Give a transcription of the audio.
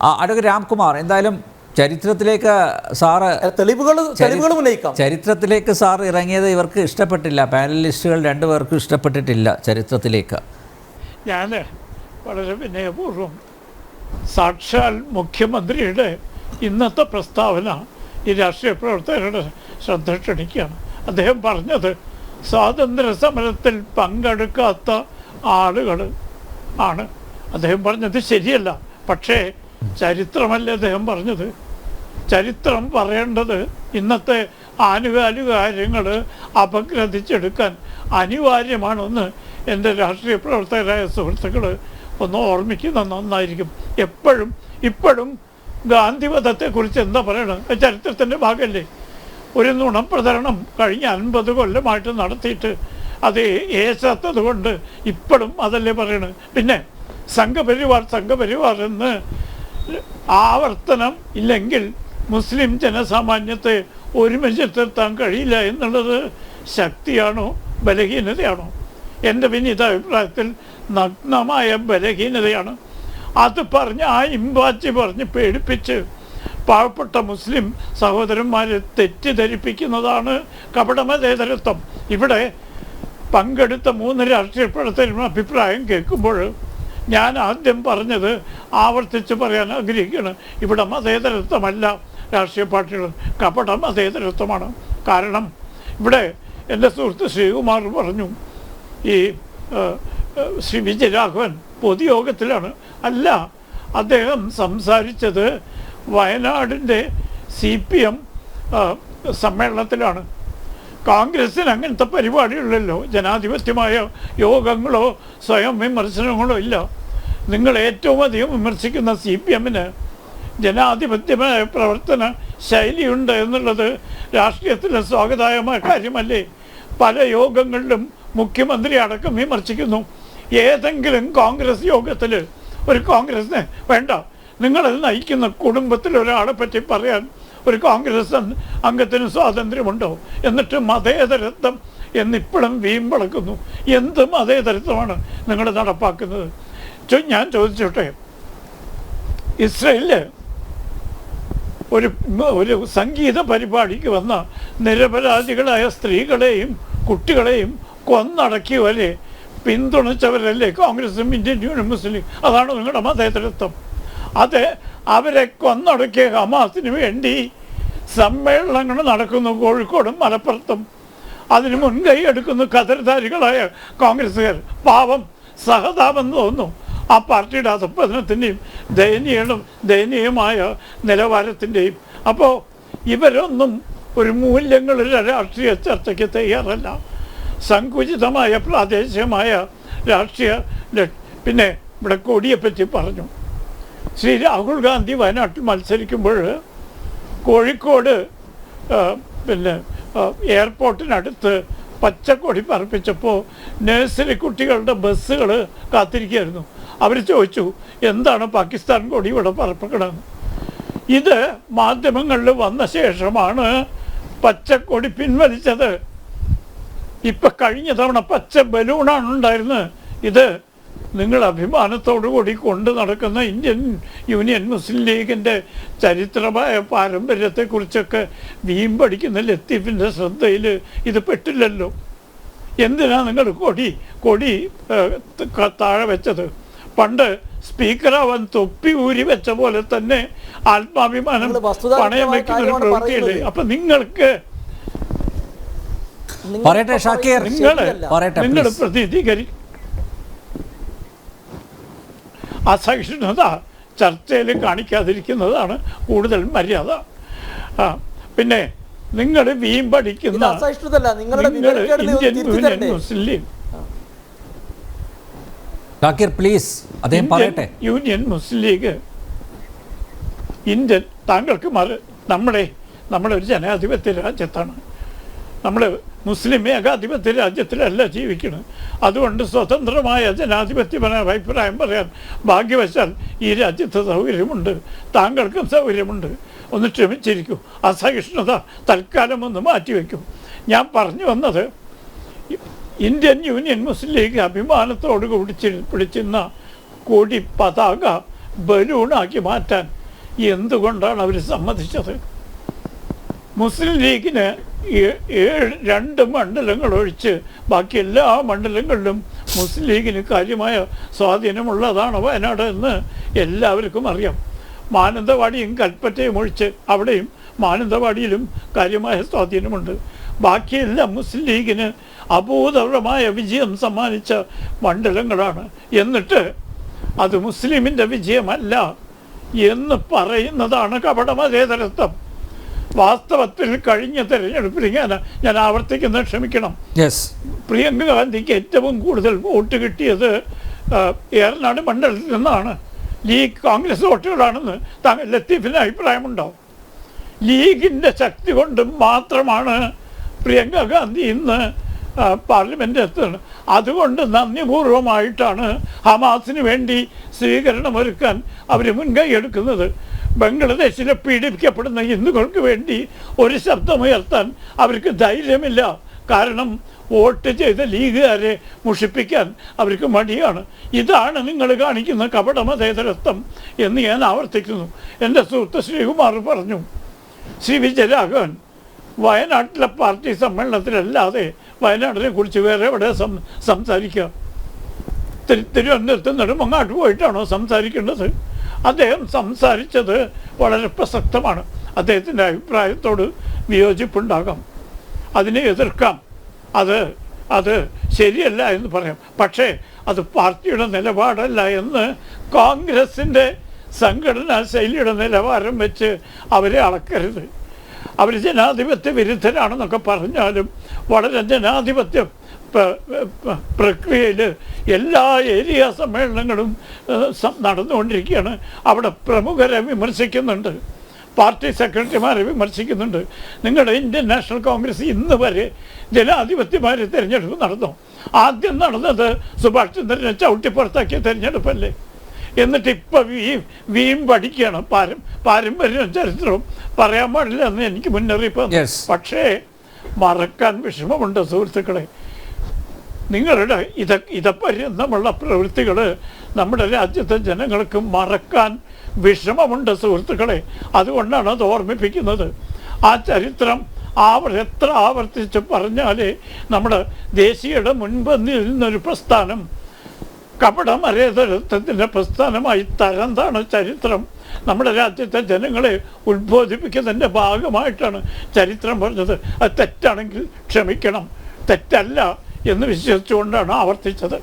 Advocate Ramkumar, എന്തായാലും ചരിത്രത്തിലേക്ക് sir ചരിത്രത്തിലേക്ക് സാർ ഇറങ്ങിയത് ഇവർക്ക് ഇഷ്ടപ്പെട്ടില്ല, പാനലിസ്റ്റുകൾ രണ്ടുപേർക്കും ഇഷ്ടപ്പെട്ടിട്ടില്ല ചരിത്രത്തിലേക്ക്. ഞാൻ വളരെ വിനയപൂർവ്വം സാക്ഷാൽ മുഖ്യമന്ത്രിയുടെ ഇന്നത്തെ പ്രസ്താവന ഈ രാഷ്ട്രീയ പ്രവർത്തകരുടെ ശ്രദ്ധ ക്ഷണിക്കുകയാണ്. അദ്ദേഹം പറഞ്ഞത് സ്വാതന്ത്ര്യ സമരത്തിൽ പങ്കെടുക്കാത്ത ആളുകൾ ആണ്. അദ്ദേഹം പറഞ്ഞത് ശരിയല്ല, പക്ഷേ ചരിത്രമല്ലേ അദ്ദേഹം പറഞ്ഞത്. ചരിത്രം പറയേണ്ടത് ഇന്നത്തെ ആനുകാലിക കാര്യങ്ങൾ അപഗ്രഥിച്ചെടുക്കാൻ അനിവാര്യമാണെന്ന് എൻ്റെ രാഷ്ട്രീയ പ്രവർത്തകരായ സുഹൃത്തുക്കൾ ഒന്ന് ഓർമ്മിക്കുന്നത് നന്നായിരിക്കും. ഇപ്പോഴും ഗാന്ധിവധത്തെക്കുറിച്ച് എന്താ പറയണത്? ചരിത്രത്തിൻ്റെ ഭാഗമല്ലേ. ഒരു നുണപ്രചരണം കഴിഞ്ഞ 50 കൊല്ലമായിട്ട് നടത്തിയിട്ട് അത് ഏശാത്തത് കൊണ്ട് ഇപ്പോഴും അതല്ലേ പറയണത്. പിന്നെ സംഘപരിവാർ എന്ന് ആവർത്തനം ഇല്ലെങ്കിൽ മുസ്ലിം ജനസാമാന്യത്തെ ഒരുമിച്ച് നിർത്താൻ കഴിയില്ല എന്നുള്ളത് ശക്തിയാണോ ബലഹീനതയാണോ? എൻ്റെ വിനീത അഭിപ്രായത്തിൽ നഗ്നമായ ബലഹീനതയാണ്. അത് പറഞ്ഞ് ആ ഇമ്പാച്ചി പറഞ്ഞ് പേടിപ്പിച്ച് പാവപ്പെട്ട മുസ്ലിം സഹോദരന്മാരെ തെറ്റിദ്ധരിപ്പിക്കുന്നതാണ് കപടമതേതരത്വം. ഇവിടെ പങ്കെടുത്ത 3 രാഷ്ട്രീയ പ്രവർത്തകരുടെ അഭിപ്രായം കേൾക്കുമ്പോൾ ഞാൻ ആദ്യം പറഞ്ഞത് ആവർത്തിച്ച് പറയാൻ ആഗ്രഹിക്കുകയാണ്. ഇവിടെ മതേതരത്വമല്ല രാഷ്ട്രീയ പാർട്ടികൾ, കപട മതേതരത്വമാണ്. കാരണം ഇവിടെ എൻ്റെ സുഹൃത്ത് ശ്രീകുമാർ പറഞ്ഞു, ഈ ശ്രീ വിജയരാഘവൻ പൊതുയോഗത്തിലാണ്. അല്ല, അദ്ദേഹം സംസാരിച്ചത് വയനാടിൻ്റെ CPM സമ്മേളനത്തിലാണ്. കോൺഗ്രസ്സിന് അങ്ങനത്തെ പരിപാടികളില്ലല്ലോ, ജനാധിപത്യമായ യോഗങ്ങളോ സ്വയം വിമർശനങ്ങളോ ഇല്ല. നിങ്ങൾ ഏറ്റവും അധികം വിമർശിക്കുന്ന CPMന് ജനാധിപത്യമായ പ്രവർത്തന ശൈലിയുണ്ട് എന്നുള്ളത് രാഷ്ട്രീയത്തിലെ സ്വാഗതാർഹമായ കാര്യമല്ലേ? പല യോഗങ്ങളിലും മുഖ്യമന്ത്രി അടക്കം വിമർശിക്കുന്നു. ഏതെങ്കിലും കോൺഗ്രസ് യോഗത്തിൽ ഒരു കോൺഗ്രസിനെ വേണ്ട, നിങ്ങളത് നയിക്കുന്ന കുടുംബത്തിൽ ഒരാളെ പറ്റി പറയാൻ ഒരു കോൺഗ്രസ് അംഗത്തിന് സ്വാതന്ത്ര്യമുണ്ടോ? എന്നിട്ട് മതേതരത്വം എന്നിപ്പോഴും വീമ്പളക്കുന്നു. എന്ത് മതേതരത്വമാണ് നിങ്ങൾ നടപ്പാക്കുന്നത്? ഞാൻ ചോദിച്ചോട്ടെ, ഇസ്രയേലിൽ ഒരു സംഗീത പരിപാടിക്ക് വന്ന നിരപരാധികളായ സ്ത്രീകളെയും കുട്ടികളെയും കൊന്നടക്കിയവരെ പിന്തുണച്ചവരല്ലേ കോൺഗ്രസും ഇന്ത്യൻ യൂണിയൻ മുസ്ലിം? അതാണ് നിങ്ങളുടെ മതേതരത്വം. അത് അവരെ കൊന്നടക്കിയ ഹമാസിന് വേണ്ടി സമ്മേളനങ്ങൾ നടക്കുന്നു കോഴിക്കോടും മലപ്പുറത്തും. അതിന് മുൻകൈ എടുക്കുന്നു ഖദർധാരികളായ കോൺഗ്രസ്സുകാർ. പാവം, സഹതാപം തോന്നുന്നു ആ പാർട്ടിയുടെ അധപ്പതനത്തിൻ്റെയും ദയനീയമായ നിലവാരത്തിൻ്റെയും. അപ്പോൾ ഇവരൊന്നും ഒരു മൂല്യങ്ങളുടെ രാഷ്ട്രീയ ചർച്ചയ്ക്ക് തയ്യാറല്ല. സങ്കുചിതമായ പ്രാദേശികമായ രാഷ്ട്രീയ. പിന്നെ ഇവിടെ കൊടിയെപ്പറ്റി പറഞ്ഞു. ശ്രീ രാഹുൽ ഗാന്ധി വയനാട്ടിൽ മത്സരിക്കുമ്പോൾ കോഴിക്കോട് എയർപോർട്ടിനടുത്ത് പച്ചക്കൊടി പറപ്പിച്ചപ്പോൾ നഴ്സറി കുട്ടികളുടെ ബസ്സുകൾ കാത്തിരിക്കുകയായിരുന്നു. അവർ ചോദിച്ചു, എന്താണ് പാകിസ്ഥാൻ കൊടി ഇവിടെ പറപ്പിക്കണമെന്ന്. ഇത് മാധ്യമങ്ങളിൽ വന്ന ശേഷമാണ് പച്ചക്കൊടി പിൻവലിച്ചത്. ഇപ്പം കഴിഞ്ഞ തവണ പച്ച ബലൂണാണ് ഉണ്ടായിരുന്നത്. ഇത് നിങ്ങൾ അഭിമാനത്തോടു കൂടി കൊണ്ട് നടക്കുന്ന ഇന്ത്യൻ യൂണിയൻ മുസ്ലിം ലീഗിൻ്റെ ചരിത്രമായ പാരമ്പര്യത്തെക്കുറിച്ചൊക്കെ വീമ്പടിക്കുന്ന ലത്തീഫിൻ്റെ ശ്രദ്ധയിൽ ഇത് പെട്ടില്ലല്ലോ. എന്തിനാ നിങ്ങൾ കൊടി താഴെ വെച്ചത്? പണ്ട് സ്പീക്കറാവാൻ തൊപ്പി ഊരി വെച്ച പോലെ തന്നെ ആത്മാഭിമാനം പണയം വയ്ക്കുന്ന ഒരു പ്രവൃത്തിയല്ലേ? അപ്പം നിങ്ങൾക്ക് നിങ്ങൾ പ്രതിനിധീകരിക്കും അസഹിഷ്ണുത ചർച്ചയിൽ കാണിക്കാതിരിക്കുന്നതാണ് കൂടുതൽ മര്യാദ. പിന്നെ നിങ്ങൾ വീമ്പടിക്കുന്ന ഇന്ത്യൻ യൂണിയൻ മുസ്ലിം ലീഗ്, യൂണിയൻ മുസ്ലിം ലീഗ്, ഇന്ത്യൻ താങ്കൾക്ക് നമ്മുടെ ഒരു ജനാധിപത്യ രാജ്യത്താണ്. നമ്മൾ മുസ്ലിം ഏകാധിപത്യ രാജ്യത്തിലല്ല ജീവിക്കുന്നത്. അതുകൊണ്ട് സ്വതന്ത്രമായ ജനാധിപത്യപരമായ അഭിപ്രായം പറയാൻ ഭാഗ്യവശാൽ ഈ രാജ്യത്ത് സൗകര്യമുണ്ട്, താങ്കൾക്കും സൗകര്യമുണ്ട്. ഒന്ന് ക്ഷമിച്ചിരിക്കൂ. അസഹിഷ്ണുത തൽക്കാലം ഒന്ന് മാറ്റിവെക്കും. ഞാൻ പറഞ്ഞു വന്നത്, ഇന്ത്യൻ യൂണിയൻ മുസ്ലിം ലീഗ് അഭിമാനത്തോട് പിടിച്ചിരുന്ന കൊടി പതാക ബലൂണാക്കി മാറ്റാൻ എന്തുകൊണ്ടാണ് അവർ സമ്മതിച്ചത്? മുസ്ലിം ലീഗിന് 2 മണ്ഡലങ്ങൾ ഒഴിച്ച് ബാക്കി എല്ലാ മണ്ഡലങ്ങളിലും മുസ്ലിം ലീഗിന് കാര്യമായ സ്വാധീനമുള്ളതാണ് വയനാട് എന്ന് എല്ലാവർക്കും അറിയാം. മാനന്തവാടിയും കൽപ്പറ്റയും ഒഴിച്ച് അവിടെയും മാനന്തവാടിയിലും കാര്യമായ സ്വാധീനമുണ്ട്. ബാക്കിയെല്ലാം മുസ്ലിം ലീഗിന് അഭൂതപൂർവമായ വിജയം സമ്മാനിച്ച മണ്ഡലങ്ങളാണ്. എന്നിട്ട് അത് മുസ്ലിമിൻ്റെ വിജയമല്ല എന്ന് പറയുന്നതാണ് കപടമതേതരത്വം. വാസ്തവത്തിൽ കഴിഞ്ഞ തെരഞ്ഞെടുപ്പിൽ ഞാൻ ആവർത്തിക്കുന്നത് ക്ഷമിക്കണം, പ്രിയങ്ക ഗാന്ധിക്ക് ഏറ്റവും കൂടുതൽ വോട്ട് കിട്ടിയത് ഏറനാട് മണ്ഡലത്തിൽ നിന്നാണ്. ലീഗ് കോൺഗ്രസ് വോട്ടുകളാണെന്ന് ലത്തീഫിന് അഭിപ്രായമുണ്ടോ? ലീഗിൻ്റെ ശക്തി കൊണ്ട് മാത്രമാണ് പ്രിയങ്ക ഗാന്ധി ഇന്ന് പാർലമെൻറ്റിൽ എത്തുന്നത്. അതുകൊണ്ട് നന്ദിപൂർവമായിട്ടാണ് ഹമാസിന് വേണ്ടി സ്വീകരണമൊരുക്കാൻ അവർ മുൻകൈ എടുക്കുന്നത്. ബംഗ്ലാദേശിലെ പീഡിപ്പിക്കപ്പെടുന്ന ഹിന്ദുക്കൾക്ക് വേണ്ടി ഒരു ശബ്ദമുയർത്താൻ അവർക്ക് ധൈര്യമില്ല. കാരണം വോട്ട് ചെയ്ത ലീഗുകാരെ മുഷിപ്പിക്കാൻ അവർക്ക് മടിയാണ്. ഇതാണ് നിങ്ങൾ കാണിക്കുന്ന കപടമതേതരത്വം എന്ന് ഞാൻ ആവർത്തിക്കുന്നു. എൻ്റെ സുഹൃത്ത് ശ്രീകുമാർ പറഞ്ഞു, ശ്രീ വിജയരാഘവൻ വയനാട്ടിലെ പാർട്ടി സമ്മേളനത്തിലല്ലാതെ വയനാടിനെ കുറിച്ച് വേറെ എവിടെ സംസാരിക്കുക? തിരുവനന്തപുരത്ത് നെടുമങ്ങാട്ട് പോയിട്ടാണോ സംസാരിക്കേണ്ടത്? അദ്ദേഹം സംസാരിച്ചത് വളരെ പ്രസക്തമാണ്. അദ്ദേഹത്തിൻ്റെ അഭിപ്രായത്തോട് വിയോജിപ്പുണ്ടാകാം, അതിനെ എതിർക്കാം, അത് ശരിയല്ല എന്ന് പറയാം. പക്ഷേ അത് പാർട്ടിയുടെ നിലപാടല്ല എന്ന് കോൺഗ്രസിൻ്റെ സംഘടനാ ശൈലിയുടെ നിലവാരം വെച്ച് അവരെ അളക്കരുത്. അവർ ജനാധിപത്യ വിരുദ്ധരാണെന്നൊക്കെ പറഞ്ഞാലും വളരെ ജനാധിപത്യ പ്രക്രിയയിൽ എല്ലാ ഏരിയ സമ്മേളനങ്ങളും നടന്നുകൊണ്ടിരിക്കുകയാണ്. അവിടെ പ്രമുഖരെ വിമർശിക്കുന്നുണ്ട്, പാർട്ടി സെക്രട്ടറിമാരെ വിമർശിക്കുന്നുണ്ട്. നിങ്ങളുടെ ഇന്ത്യൻ നാഷണൽ കോൺഗ്രസ് ഇന്ന് വരെ ജനാധിപത്യമാരെ തിരഞ്ഞെടുപ്പ് നടന്നു. ആദ്യം നടന്നത് സുഭാഷ് ചന്ദ്രനെ ചവിട്ടിപ്പുറത്താക്കിയ തിരഞ്ഞെടുപ്പല്ലേ? എന്നിട്ട് ഇപ്പോൾ വീമ്പടിക്കുകയാണ്. പാരമ്പര്യവും ചരിത്രവും പറയാൻ പാടില്ല എന്ന് എനിക്ക് മുന്നറിയിപ്പ്. പക്ഷേ മറക്കാൻ വിഷമമുണ്ട് സുഹൃത്തുക്കളെ. നിങ്ങളുടെ ഇതപര്യന്തമുള്ള പ്രവൃത്തികൾ നമ്മുടെ രാജ്യത്തെ ജനങ്ങൾക്ക് മറക്കാൻ വിഷമമുണ്ട് സുഹൃത്തുക്കളെ. അതുകൊണ്ടാണ് അത് ഓർമ്മിപ്പിക്കുന്നത്. ആ ചരിത്രം എത്ര ആവർത്തിച്ച് പറഞ്ഞാലേ നമ്മുടെ ദേശീയയുടെ മുൻപന്തിയിൽ നിന്നൊരു പ്രസ്ഥാനം കപടമതേതരത്വത്തിൻ്റെ പ്രസ്ഥാനമായി തരംതാണ് ചരിത്രം. നമ്മുടെ രാജ്യത്തെ ജനങ്ങളെ ഉത്ബോധിപ്പിക്കുന്നതിൻ്റെ ഭാഗമായിട്ടാണ് ചരിത്രം പറഞ്ഞത്. അത് തെറ്റാണെങ്കിൽ ക്ഷമിക്കണം, തെറ്റല്ല എന്ന് വിശ്വസിച്ചുകൊണ്ടാണ് ആവർത്തിച്ചത്.